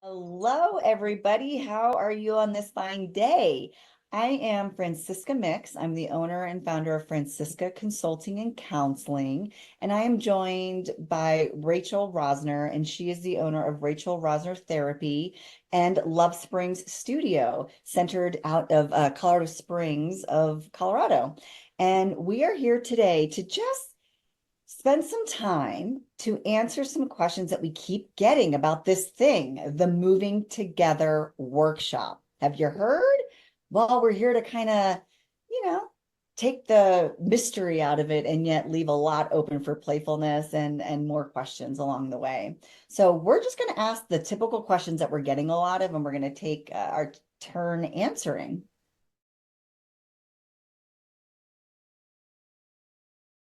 Hello, everybody. How are you on this fine day? I am Francisca Mix. I'm the owner and founder of Francisca Consulting and Counseling, and I am joined by Rachael Rosner, and she is the owner of Rachael Rosner Therapy and Love Springs Studio, centered out of Colorado Springs of Colorado. And we are here today to just spend some time to answer some questions that we keep getting about this thing, the Moving Together workshop. Have you heard? Well, we're here to kind of, you know, take the mystery out of it and yet leave a lot open for playfulness and more questions along the way. So we're just going to ask the typical questions that we're getting a lot of, and we're going to take our turn answering.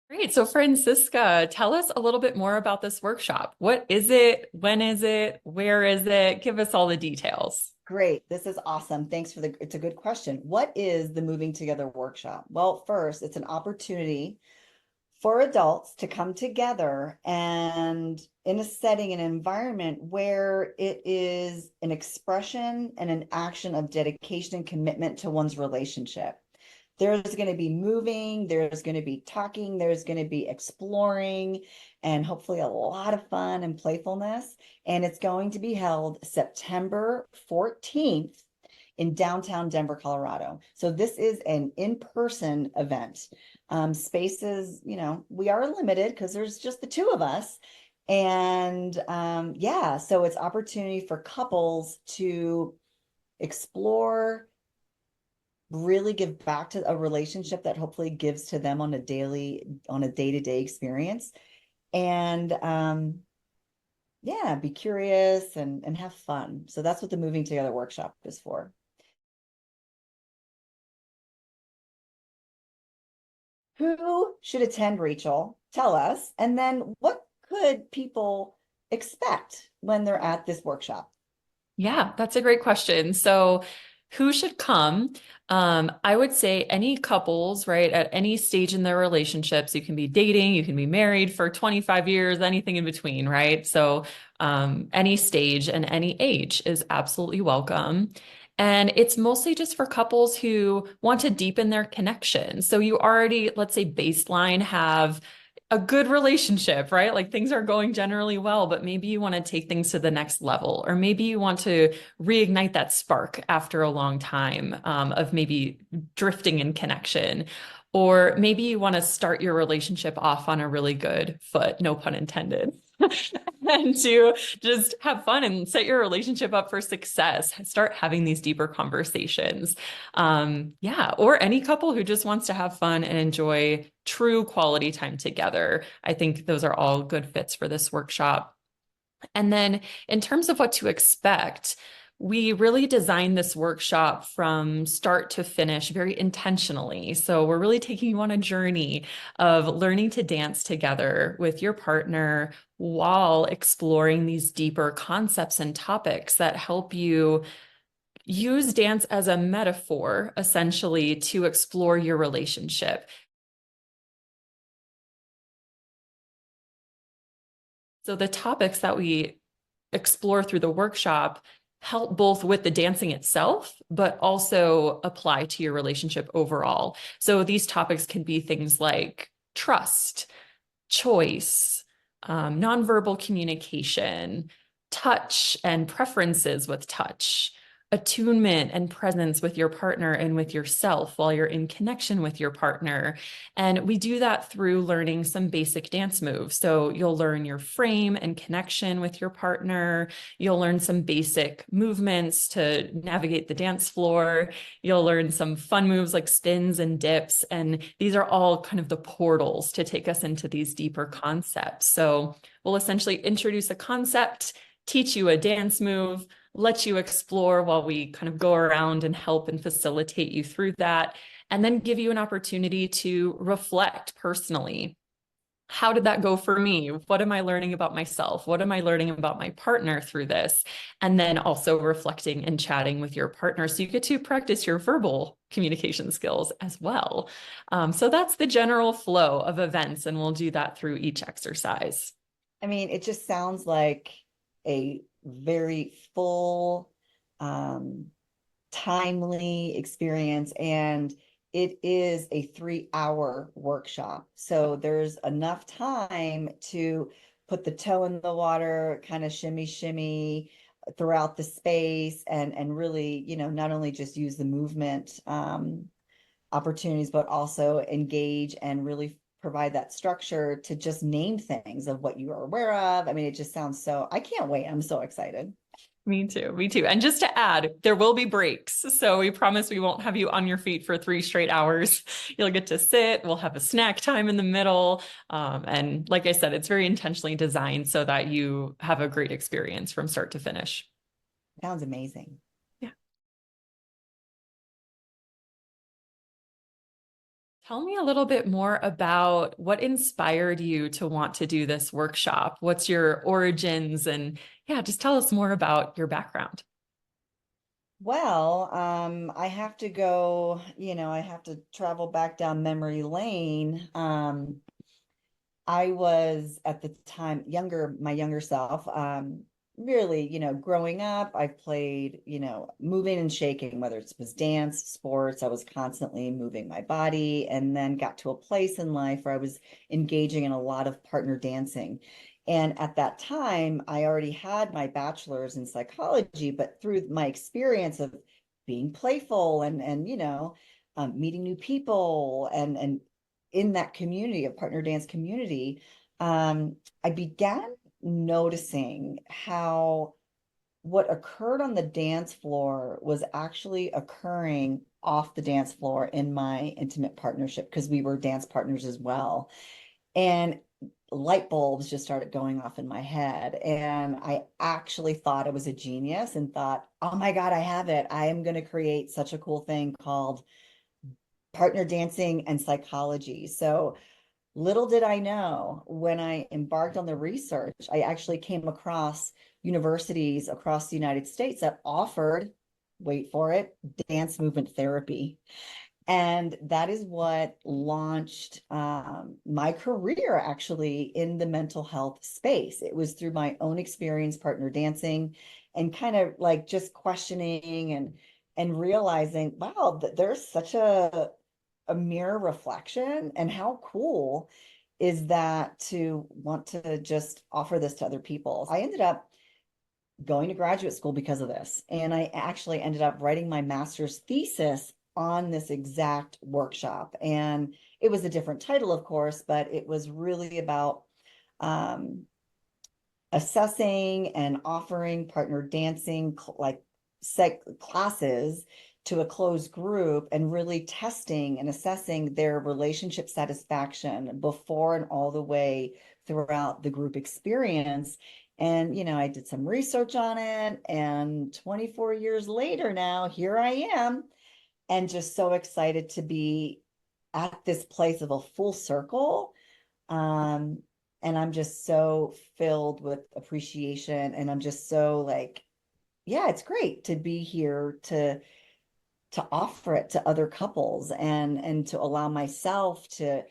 Great. So, Francisca, tell us a little bit more about this workshop. What is it? When is it? Where is it? Give us all the details. Great. This is awesome. Thanks for it's a good question. What is the Moving Together workshop? Well, first, it's an opportunity for adults to come together and in a setting, an environment where it is an expression and an action of dedication and commitment to one's relationship. There's going to be moving, there's going to be talking, there's going to be exploring, and hopefully a lot of fun and playfulness. And it's going to be held September 14th in downtown Denver, Colorado. So this is an in-person event. Spaces, we are limited because there's just the two of us. And yeah, so it's opportunity for couples to explore, really give back to a relationship that hopefully gives to them on a day-to-day experience. And yeah, be curious and have fun. So that's what the Moving Together workshop is for. Who should attend, Rachel? Tell us. And then what could people expect when they're at this workshop? Yeah, that's a great question. So, who should come? I would say any couples, right, at any stage in their relationships. You can be dating, you can be married for 25 years, anything in between, right? So, any stage and any age is absolutely welcome. And it's mostly just for couples who want to deepen their connection. So, you already, let's say, baseline have a good relationship, right? Like things are going generally well, but maybe you want to take things to the next level, or maybe you want to reignite that spark after a long time of maybe drifting in connection. Or maybe you want to start your relationship off on a really good foot, no pun intended. And to just have fun and set your relationship up for success. Start having these deeper conversations. Yeah, or any couple who just wants to have fun and enjoy true quality time together. I think those are all good fits for this workshop. And then in terms of what to expect, we really designed this workshop from start to finish very intentionally. So we're really taking you on a journey of learning to dance together with your partner while exploring these deeper concepts and topics that help you use dance as a metaphor, essentially, to explore your relationship. So the topics that we explore through the workshop help both with the dancing itself, but also apply to your relationship overall. So these topics can be things like trust, choice, nonverbal communication, touch and preferences with touch, attunement and presence with your partner and with yourself while you're in connection with your partner. And we do that through learning some basic dance moves. So you'll learn your frame and connection with your partner. You'll learn some basic movements to navigate the dance floor. You'll learn some fun moves like spins and dips. And these are all kind of the portals to take us into these deeper concepts. So we'll essentially introduce a concept, teach you a dance move, let you explore while we kind of go around and help and facilitate you through that, and then give you an opportunity to reflect personally. How did that go for me? What am I learning about myself? What am I learning about my partner through this? And then also reflecting and chatting with your partner. So you get to practice your verbal communication skills as well. So that's the general flow of events, and we'll do that through each exercise. I mean, it just sounds like a very full, timely experience, and it is a 3-hour workshop. So there's enough time to put the toe in the water, kind of shimmy, shimmy throughout the space, and really, not only just use the movement opportunities, but also engage and really provide that structure to just name things of what you are aware of. I mean, it just sounds so, I can't wait. I'm so excited. Me too. Me too. And just to add, there will be breaks. So we promise we won't have you on your feet for 3 straight hours. You'll get to sit. We'll have a snack time in the middle. And like I said, it's very intentionally designed so that you have a great experience from start to finish. Sounds amazing. Yeah. Tell me a little bit more about what inspired you to want to do this workshop. What's your origins? And yeah, just tell us more about your background. Well, I have to go, I have to travel back down memory lane. I was at the time my younger self, really, growing up, I played, moving and shaking, whether it was dance, sports, I was constantly moving my body, and then got to a place in life where I was engaging in a lot of partner dancing. And at that time, I already had my bachelor's in psychology, but through my experience of being playful and meeting new people and in that community of partner dance community, I began noticing how what occurred on the dance floor was actually occurring off the dance floor in my intimate partnership, because we were dance partners as well. And light bulbs just started going off in my head. And I actually thought I was a genius and thought, oh my God, I have it. I am going to create such a cool thing called partner dancing and psychology. So little did I know, when I embarked on the research, I actually came across universities across the United States that offered, wait for it, dance movement therapy. And that is what launched my career actually in the mental health space. It was through my own experience partner dancing and kind of like just questioning and realizing, wow, there's such a mirror reflection, and how cool is that to want to just offer this to other people. I ended up going to graduate school because of this, and I actually ended up writing my master's thesis on this exact workshop. And it was a different title, of course, but it was really about assessing and offering partner dancing like classes to a closed group, and really testing and assessing their relationship satisfaction before and all the way throughout the group experience. And, I did some research on it, and 24 years later now, here I am, and just so excited to be at this place of a full circle. And I'm just so filled with appreciation, and I'm just so like, yeah, it's great to be here to offer it to other couples, and to allow myself to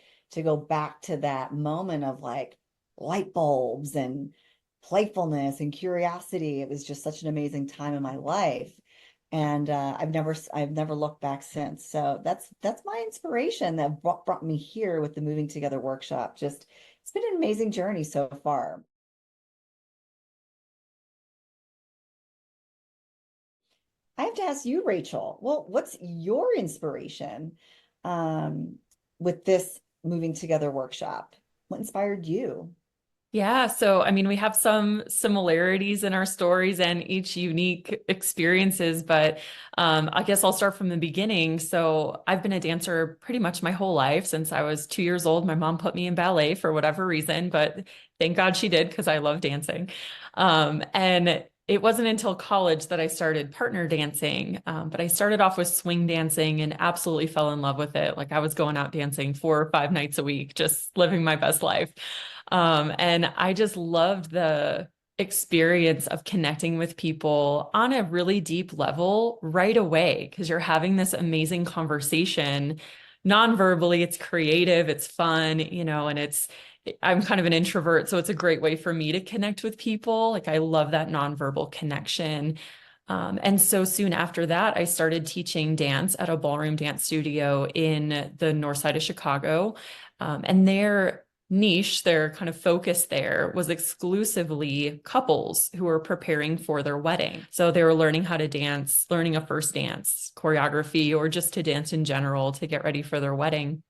go back to that moment of like light bulbs and playfulness and curiosity. It was just such an amazing time in my life. And I've never looked back since. So that's my inspiration that brought me here with the Moving Together workshop. Just, it's been an amazing journey so far. I have to ask you, Rachel, well, what's your inspiration um, with this Moving Together workshop? What inspired you? Yeah, so I mean, we have some similarities in our stories and each unique experiences, but I guess I'll start from the beginning. So I've been a dancer pretty much my whole life. Since I was 2 years old, my mom put me in ballet for whatever reason, but thank God she did, because I love dancing. And it wasn't until college that I started partner dancing, but I started off with swing dancing and absolutely fell in love with it. Like I was going out dancing 4 or 5 nights a week, just living my best life. And I just loved the experience of connecting with people on a really deep level right away, because you're having this amazing conversation non-verbally. It's creative, it's fun, and I'm kind of an introvert, so it's a great way for me to connect with people. Like I love that nonverbal connection. And so soon after that, I started teaching dance at a ballroom dance studio in the north side of Chicago. And their niche, their kind of focus there was exclusively couples who were preparing for their wedding. So they were learning how to dance, learning a first dance, choreography, or just to dance in general to get ready for their wedding.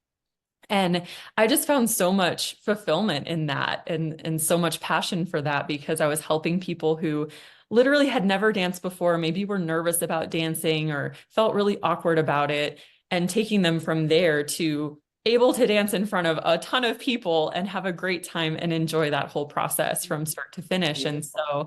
And I just found so much fulfillment in that and so much passion for that because I was helping people who literally had never danced before, maybe were nervous about dancing or felt really awkward about it, and taking them from there to able to dance in front of a ton of people and have a great time and enjoy that whole process from start to finish. And so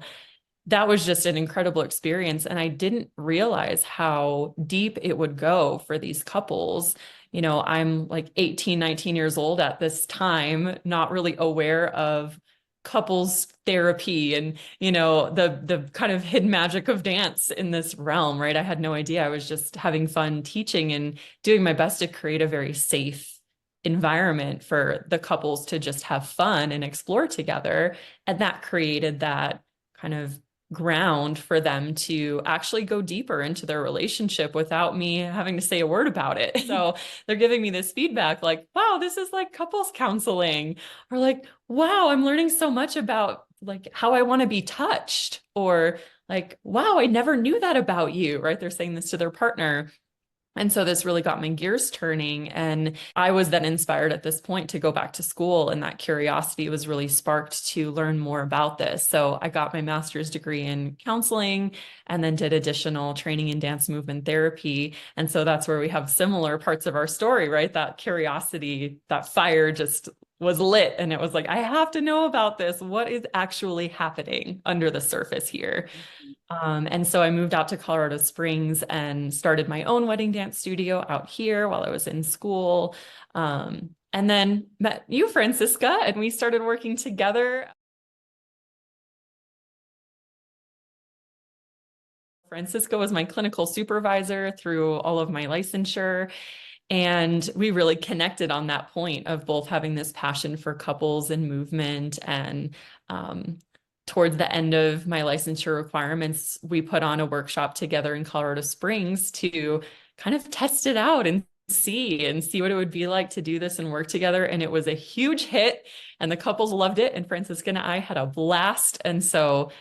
that was just an incredible experience. And I didn't realize how deep it would go for these couples. You know, I'm like 18, 19 years old at this time, not really aware of couples therapy and, you know, the kind of hidden magic of dance in this realm, right? I had no idea. I was just having fun teaching and doing my best to create a very safe environment for the couples to just have fun and explore together. And that created that kind of ground for them to actually go deeper into their relationship without me having to say a word about it. So they're giving me this feedback like, wow, this is like couples counseling, or like, wow, I'm learning so much about like how I want to be touched, or like, wow, I never knew that about you, right? They're saying this to their partner. And so this really got my gears turning. And I was then inspired at this point to go back to school. And that curiosity was really sparked to learn more about this. So I got my master's degree in counseling and then did additional training in dance movement therapy. And so that's where we have similar parts of our story, right? That curiosity, that fire just was lit. And it was like, I have to know about this. What is actually happening under the surface here? And so I moved out to Colorado Springs and started my own wedding dance studio out here while I was in school. And then met you, Francisca, and we started working together. Francisca was my clinical supervisor through all of my licensure. And we really connected on that point of both having this passion for couples and movement. And towards the end of my licensure requirements, we put on a workshop together in Colorado Springs to kind of test it out and see what it would be like to do this and work together. And it was a huge hit, and the couples loved it. And Francisca and I had a blast. And so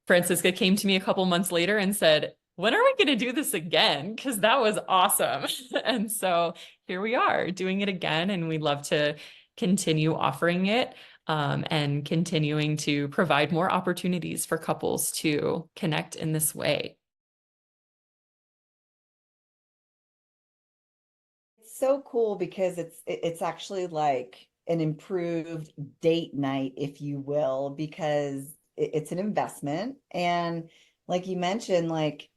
Francisca came to me a couple months later and said, when are we going to do this again? Because that was awesome. And so here we are doing it again. And we'd love to continue offering it and continuing to provide more opportunities for couples to connect in this way. It's so cool because it's actually like an improved date night, if you will, because it's an investment. And like you mentioned, like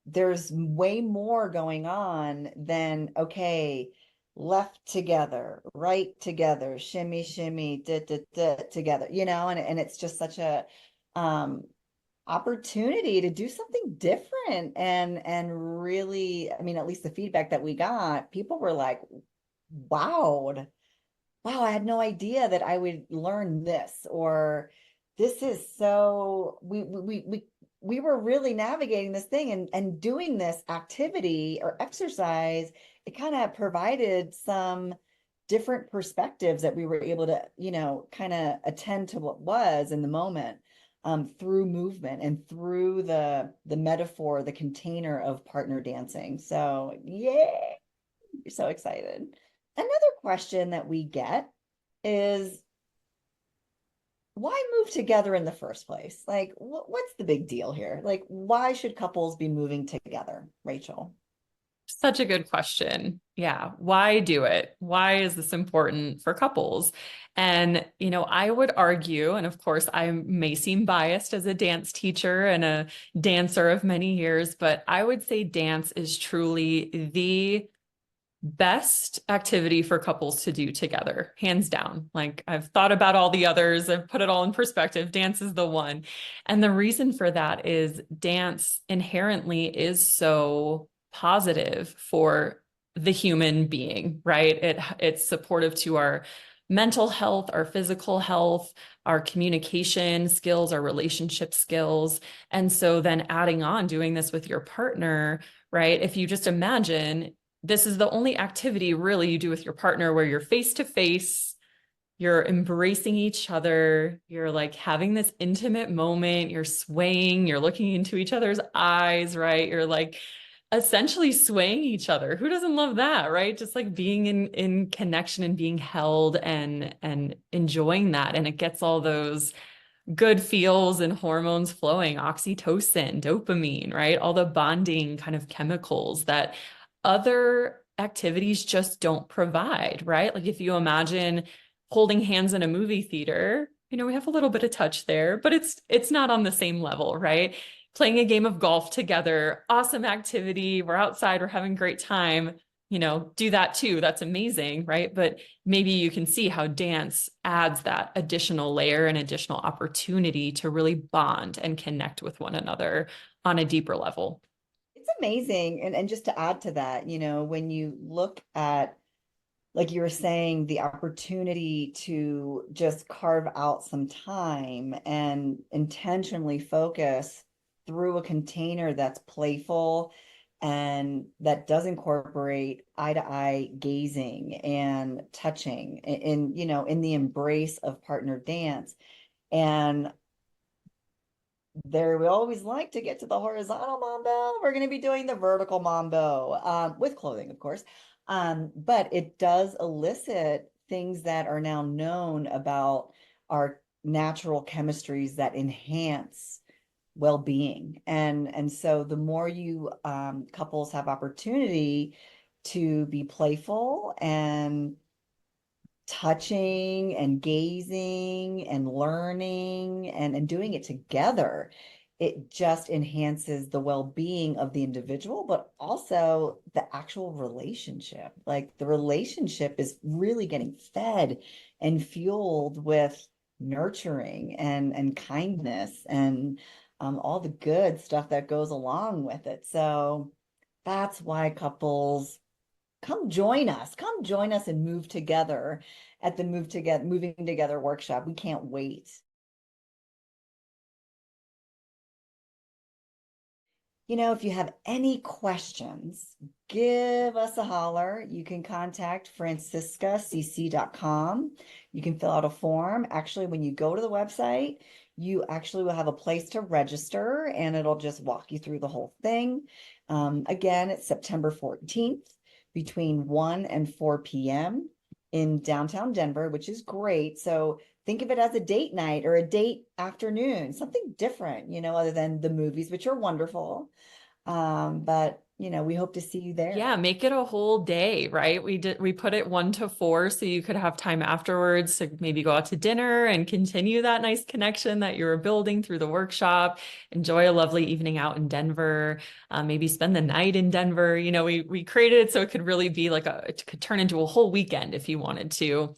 there's way more going on than, okay, left together, right together, shimmy, shimmy, together, and it's just such a um opportunity to do something different and really, I mean, at least the feedback that we got, people were like, wow, I had no idea that I would learn this, or this is so we were really navigating this thing and doing this activity or exercise. It kind of provided some different perspectives that we were able to, kind of attend to what was in the moment, through movement and through the metaphor, the container of partner dancing. So yay, you're so excited. Another question that we get is, why move together in the first place? Like, what's the big deal here? Like, why should couples be moving together, Rachael? Such a good question. Yeah. Why do it? Why is this important for couples? And, you know, I would argue, and of course, I may seem biased as a dance teacher and a dancer of many years, but I would say dance is truly the best activity for couples to do together, hands down. Like I've thought about all the others, I've put it all in perspective. Dance is the one. And the reason for that is dance inherently is so positive for the human being, right? It's supportive to our mental health, our physical health, our communication skills, our relationship skills. And so then adding on doing this with your partner, right? If you just imagine this is the only activity really you do with your partner where you're face to face, you're embracing each other, you're like having this intimate moment, you're swaying, you're looking into each other's eyes, right? You're like essentially swaying each other. Who doesn't love that, right? Just like being in connection and being held and enjoying that. And it gets all those good feels and hormones flowing, oxytocin, dopamine, right? All the bonding kind of chemicals that other activities just don't provide, right? Like if you imagine holding hands in a movie theater, we have a little bit of touch there, but it's not on the same level, right? Playing a game of golf together, awesome activity. We're outside, we're having a great time. Do that too. That's amazing, right? But maybe you can see how dance adds that additional layer and additional opportunity to really bond and connect with one another on a deeper level. It's amazing. And just to add to that, when you look at, like you were saying, the opportunity to just carve out some time and intentionally focus through a container that's playful and that does incorporate eye to eye gazing and touching in the embrace of partner dance. And there we always like to get to the horizontal mambo. We're going to be doing the vertical mambo with clothing, of course. But it does elicit things that are now known about our natural chemistries that enhance well-being. And so the more you couples have opportunity to be playful and touching and gazing and learning and doing it together, it just enhances the well-being of the individual, but also the actual relationship. Like the relationship is really getting fed and fueled with nurturing and kindness and all the good stuff that goes along with it. So that's why couples come join us and move together at the moving together workshop. We can't wait. If you have any questions, give us a holler. You can contact franciscacc.com. You can fill out a form. Actually, when you go to the website, you actually will have a place to register and it'll just walk you through the whole thing. Again, it's September 14th between 1 and 4 p.m. in downtown Denver, which is great. So think of it as a date night or a date afternoon, something different, other than the movies, which are wonderful. But we hope to see you there. Yeah, make it a whole day, right? We put it 1 to 4 so you could have time afterwards to maybe go out to dinner and continue that nice connection that you were building through the workshop. Enjoy a lovely evening out in Denver. Maybe spend the night in Denver. We created it so it could really be it could turn into a whole weekend if you wanted to.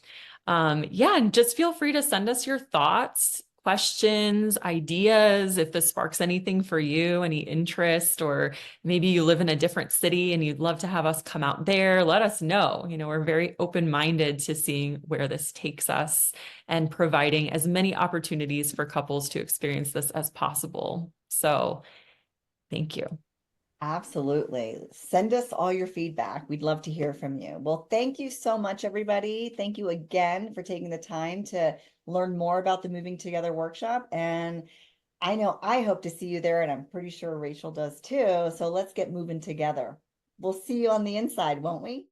Yeah, and just feel free to send us your thoughts, questions, ideas, if this sparks anything for you, any interest, or maybe you live in a different city and you'd love to have us come out there, let us know. We're very open-minded to seeing where this takes us and providing as many opportunities for couples to experience this as possible. So thank you. Absolutely. Send us all your feedback. We'd love to hear from you. Well, thank you so much, everybody. Thank you again for taking the time to learn more about the Moving Together workshop. And I know I hope to see you there, and I'm pretty sure Rachael does too. So let's get moving together. We'll see you on the inside, won't we?